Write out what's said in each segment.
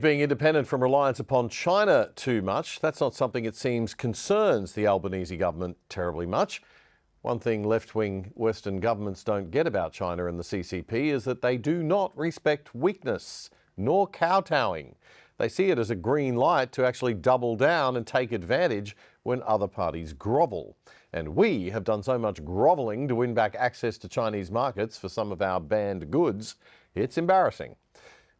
Being independent from reliance upon China too much, that's not something it seems concerns the Albanese government terribly much. One thing left-wing Western governments don't get about China and the CCP is that they do not respect weakness, nor kowtowing. They see it as a green light to actually double down and take advantage when other parties grovel. And we have done so much grovelling to win back access to Chinese markets for some of our banned goods, it's embarrassing.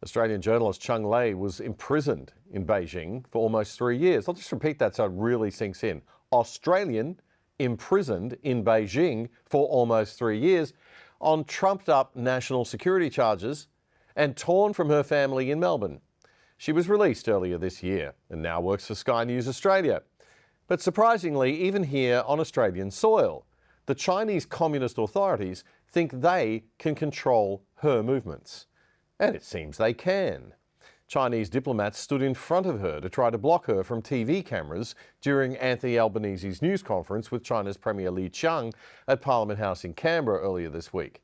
Australian journalist Cheng Lei was imprisoned in Beijing for almost 3 years. I'll just repeat that so it really sinks in. Australian imprisoned in Beijing for almost 3 years on trumped-up national security charges and torn from her family in Melbourne. She was released earlier this year and now works for Sky News Australia. But surprisingly, even here on Australian soil, the Chinese Communist authorities think they can control her movements. And it seems they can. Chinese diplomats stood in front of her to try to block her from TV cameras during Anthony Albanese's news conference with China's Premier Li Qiang at Parliament House in Canberra earlier this week.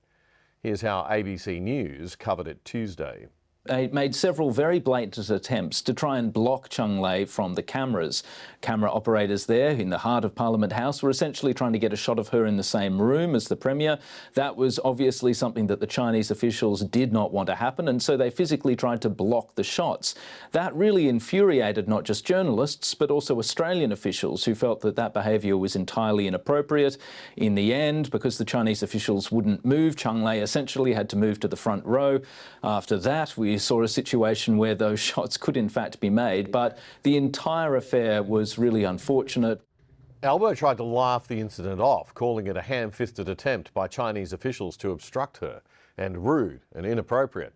Here's how ABC News covered it Tuesday. They made several very blatant attempts to try and block Cheng Lei from the cameras. Camera operators there in the heart of Parliament House were essentially trying to get a shot of her in the same room as the Premier. That was obviously something that the Chinese officials did not want to happen, and so they physically tried to block the shots. That really infuriated not just journalists, but also Australian officials who felt that that behaviour was entirely inappropriate. In the end, because the Chinese officials wouldn't move, Cheng Lei essentially had to move to the front row. After that, we saw a situation where those shots could in fact be made, but the entire affair was really unfortunate. Albo tried to laugh the incident off, calling it a ham-fisted attempt by Chinese officials to obstruct her, and rude and inappropriate.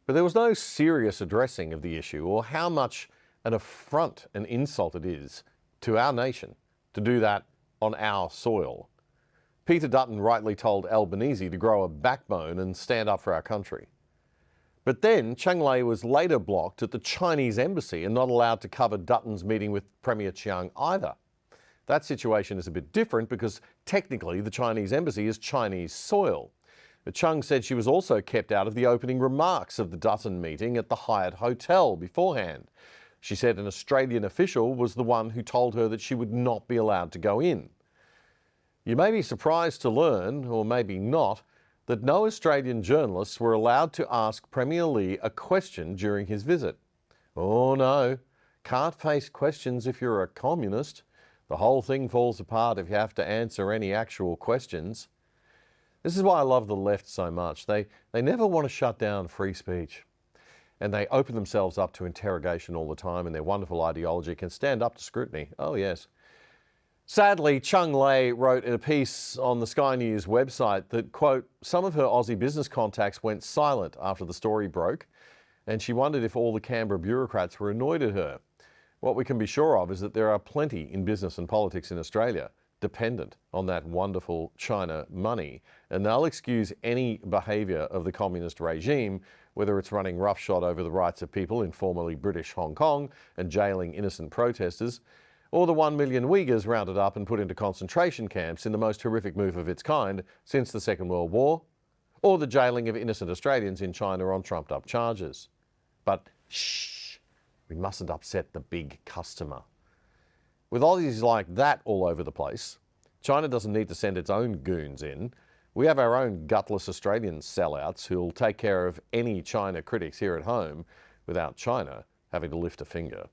But there was no serious addressing of the issue or how much an affront and insult it is to our nation to do that on our soil. Peter Dutton rightly told Albanese to grow a backbone and stand up for our country. But then Cheng Lei was later blocked at the Chinese embassy and not allowed to cover Dutton's meeting with Premier Chiang either. That situation is a bit different because technically the Chinese embassy is Chinese soil. But Chung said she was also kept out of the opening remarks of the Dutton meeting at the Hyatt Hotel beforehand. She said an Australian official was the one who told her that she would not be allowed to go in. You may be surprised to learn, or maybe not, that no Australian journalists were allowed to ask Premier Li a question during his visit. Oh no, can't face questions if you're a communist. The whole thing falls apart if you have to answer any actual questions. This is why I love the left so much. They never want to shut down free speech. And they open themselves up to interrogation all the time, and their wonderful ideology can stand up to scrutiny. Oh yes. Sadly, Cheng Lei wrote in a piece on the Sky News website that, quote, some of her Aussie business contacts went silent after the story broke, and she wondered if all the Canberra bureaucrats were annoyed at her. What we can be sure of is that there are plenty in business and politics in Australia dependent on that wonderful China money, and they'll excuse any behaviour of the communist regime, whether it's running roughshod over the rights of people in formerly British Hong Kong and jailing innocent protesters, or the 1 million Uyghurs rounded up and put into concentration camps in the most horrific move of its kind since the Second World War, or the jailing of innocent Australians in China on trumped-up charges. But shh, we mustn't upset the big customer. With Aussies like that all over the place, China doesn't need to send its own goons in. We have our own gutless Australian sellouts who'll take care of any China critics here at home without China having to lift a finger.